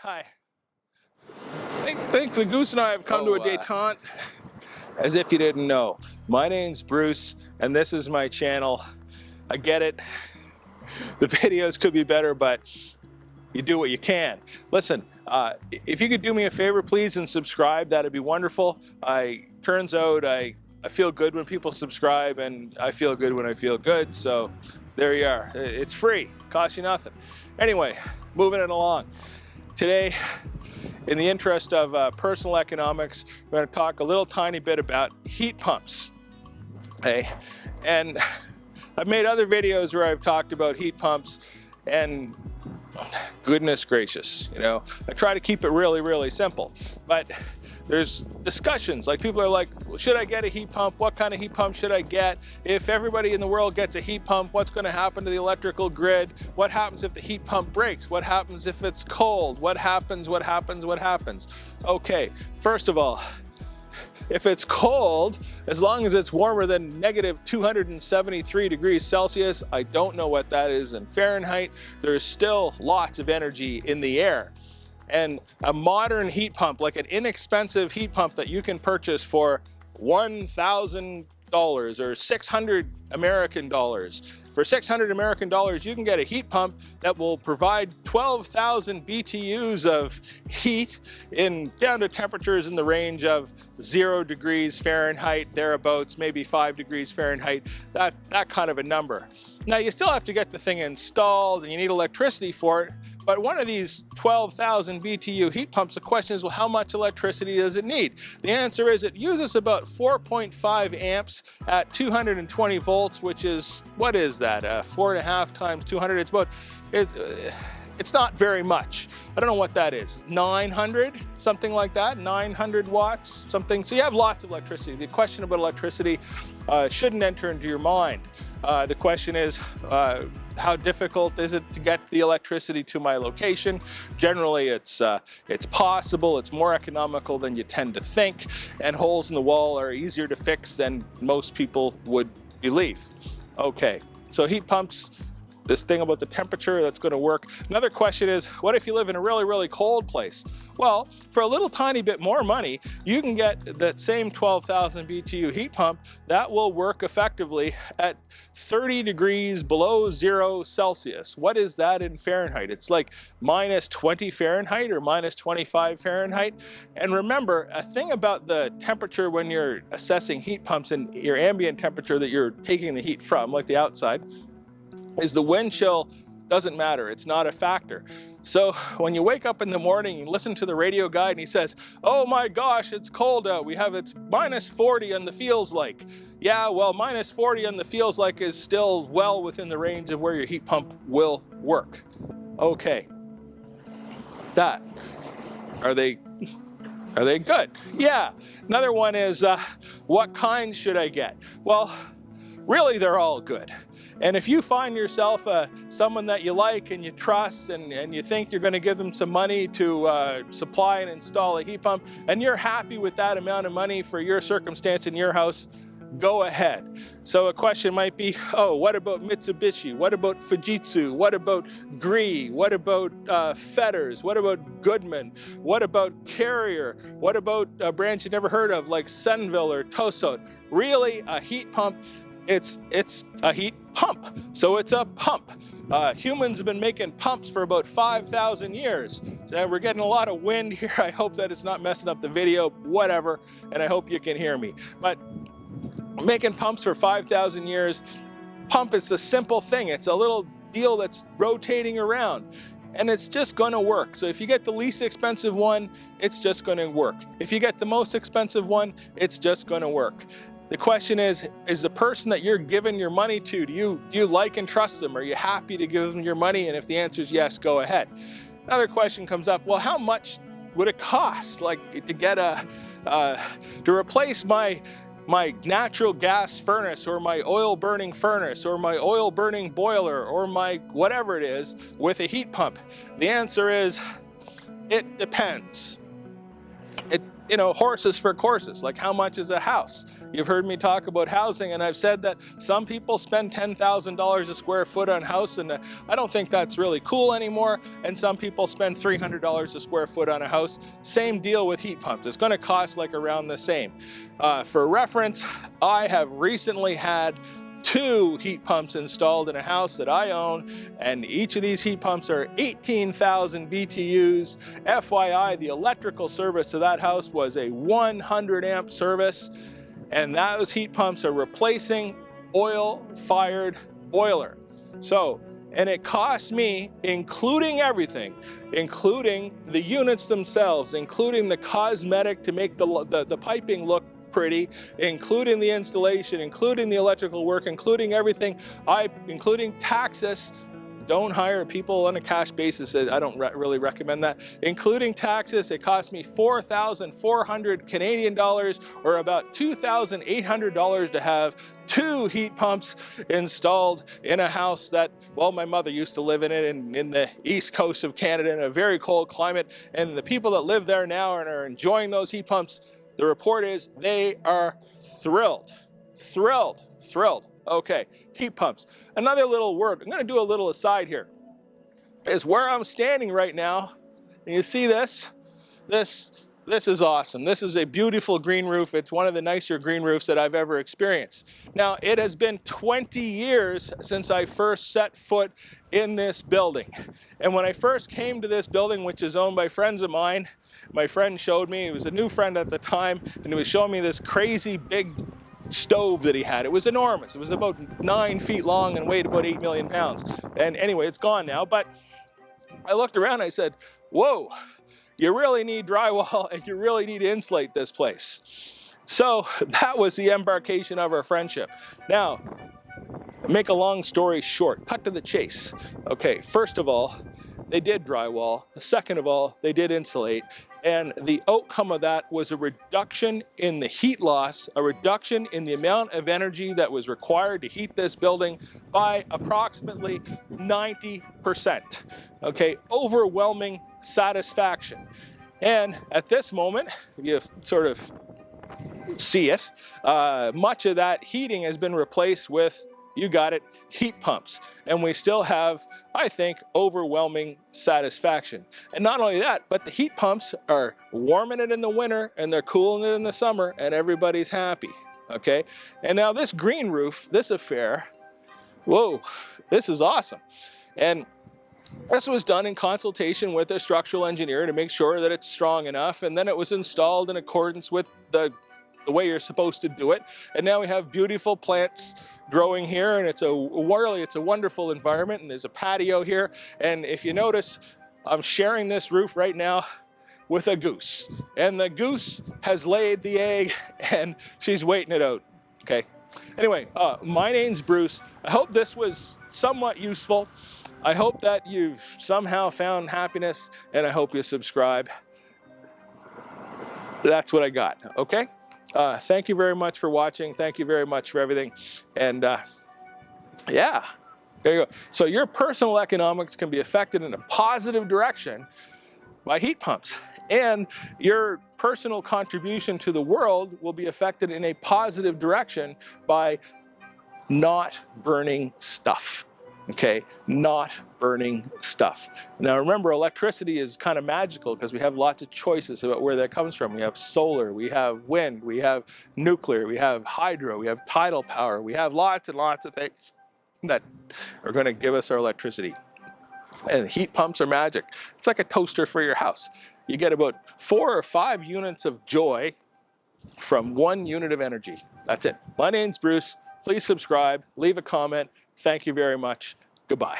Hi. I think the Goose and I have come to a detente. As if you didn't know. My name's Bruce, and this is my channel. I get it. The videos could be better, but you do what you can. Listen, if you could do me a favor, please, and subscribe, that'd be wonderful. Turns out I feel good when people subscribe, and I feel good when I feel good, so there you are. It's free, costs you nothing. Anyway, moving it along. Today, in the interest of personal economics, we're going to talk a little tiny bit about heat pumps. Okay? And I've made other videos where I've talked about heat pumps, and goodness gracious, you know, I try to keep it really, really simple. But there's discussions, like people are like, well, should I get a heat pump? What kind of heat pump should I get? If everybody in the world gets a heat pump, what's going to happen to the electrical grid? What happens if the heat pump breaks? What happens if it's cold? What happens? Okay, first of all, if it's cold, as long as it's warmer than negative 273 degrees Celsius, I don't know what that is in Fahrenheit, there's still lots of energy in the air. And a modern heat pump, like an inexpensive heat pump that you can purchase for $1,000 or 600 American dollars. For 600 American dollars, you can get a heat pump that will provide 12,000 BTUs of heat down to temperatures in the range of 0 degrees Fahrenheit, thereabouts, maybe 5 degrees Fahrenheit, that kind of a number. Now, you still have to get the thing installed and you need electricity for it. But one of these 12,000 BTU heat pumps, the question is, well, how much electricity does it need? The answer is it uses about 4.5 amps at 220 volts, which is, what is that? 4.5 times 200, it's not very much. I don't know what that is, 900, something like that, 900 watts, something. So you have lots of electricity. The question about electricity shouldn't enter into your mind. The question is, how difficult is it to get the electricity to my location? Generally, it's possible, it's more economical than you tend to think, and holes in the wall are easier to fix than most people would believe. Okay, so heat pumps, this thing about the temperature, that's going to work. Another question is, what if you live in a really, really cold place? Well, for a little tiny bit more money, you can get that same 12,000 BTU heat pump that will work effectively at 30 degrees below 0 Celsius. What is that in Fahrenheit? It's like minus 20 Fahrenheit or minus 25 Fahrenheit. And remember, a thing about the temperature when you're assessing heat pumps and your ambient temperature that you're taking the heat from, like the outside, is the wind chill doesn't matter. It's not a factor. So when you wake up in the morning, you listen to the radio guide and he says, oh my gosh, it's cold out. It's minus 40 on the feels like. Yeah, well, minus 40 on the feels like is still well within the range of where your heat pump will work. Okay. Are they good? Yeah. Another one is, what kind should I get? Well, really, they're all good. And if you find yourself someone that you like and you trust and you think you're going to give them some money to supply and install a heat pump, and you're happy with that amount of money for your circumstance in your house, go ahead. So a question might be, oh, what about Mitsubishi? What about Fujitsu? What about Gree? What about Fetters? What about Goodman? What about Carrier? What about brands you never heard of like Sunville or Tosot? Really, a heat pump, it's a heat pump, so it's a pump. Humans have been making pumps for about 5,000 years. So we're getting a lot of wind here. I hope that it's not messing up the video, whatever, and I hope you can hear me. But making pumps for 5,000 years, pump is a simple thing. It's a little deal that's rotating around, and it's just going to work. So if you get the least expensive one, it's just going to work. If you get the most expensive one, it's just going to work. The question is the person that you're giving your money to, do you like and trust them? Are you happy to give them your money? And if the answer is yes, go ahead. Another question comes up, well, how much would it cost, like to get to replace my natural gas furnace or my oil burning furnace or my oil burning boiler or my whatever it is with a heat pump? The answer is, it depends. Horses for courses, like how much is a house? you've heard me talk about housing, and I've said that some people spend $10,000 a square foot on a house, and I don't think that's really cool anymore. And some people spend $300 a square foot on a house. Same deal with heat pumps. It's going to cost like around the same. For reference, I have recently had 2 heat pumps installed in a house that I own, and each of these heat pumps are 18,000 BTUs. FYI, the electrical service to that house was a 100 amp service, and those heat pumps are replacing oil-fired boiler. So, and it cost me, including everything, including the units themselves, including the cosmetic to make the piping look pretty, including the installation, including the electrical work, including everything, including taxes. Don't hire people on a cash basis. I don't really recommend that. Including taxes, it cost me 4,400 Canadian dollars, or about $2,800 to have 2 heat pumps installed in a house that, well, my mother used to live in it in the east coast of Canada in a very cold climate. And the people that live there now and are enjoying those heat pumps, the report is they are thrilled, thrilled, thrilled. Okay, heat pumps. Another little word, I'm going to do a little aside here, is where I'm standing right now. And you see this? This is awesome. This is a beautiful green roof. It's one of the nicer green roofs that I've ever experienced. Now, it has been 20 years since I first set foot in this building. And when I first came to this building, which is owned by friends of mine, my friend showed me, he was a new friend at the time, and he was showing me this crazy big stove that he had. It was enormous. It was about 9 feet long and weighed about 8 million pounds. And anyway, it's gone now, but I looked around and I said, whoa, you really need drywall and you really need to insulate this place. So that was the embarkation of our friendship. Now, make a long story short, cut to the chase. Okay, first of all, they did drywall. Second of all, they did insulate. And the outcome of that was a reduction in the heat loss, a reduction in the amount of energy that was required to heat this building by approximately 90%. Okay, overwhelming satisfaction. And at this moment, if you sort of see it, much of that heating has been replaced with, you got it, heat pumps. And we still have, I think, overwhelming satisfaction. And not only that, but the heat pumps are warming it in the winter and they're cooling it in the summer, and everybody's happy, okay? And now this green roof, this affair, whoa, this is awesome. And this was done in consultation with a structural engineer to make sure that it's strong enough, and then it was installed in accordance with the way you're supposed to do it. And now we have beautiful plants growing here, and it's a wonderful environment, and there's a patio here. And if you notice, I'm sharing this roof right now with a goose, and the goose has laid the egg and she's waiting it out. Okay, anyway, my name's Bruce. I hope this was somewhat useful. I hope that you've somehow found happiness, and I hope you subscribe. That's what I got. Okay, thank you very much for watching. Thank you very much for everything. And yeah, there you go. So your personal economics can be affected in a positive direction by heat pumps, and your personal contribution to the world will be affected in a positive direction by not burning stuff. Okay, not burning stuff. Now remember, electricity is kind of magical because we have lots of choices about where that comes from. We have solar, we have wind, we have nuclear, we have hydro, we have tidal power, we have lots and lots of things that are going to give us our electricity. And heat pumps are magic. It's like a toaster for your house. You get about 4 or 5 units of joy from 1 unit of energy. That's it. My name's Bruce. Please subscribe, leave a comment. Thank you very much. Goodbye.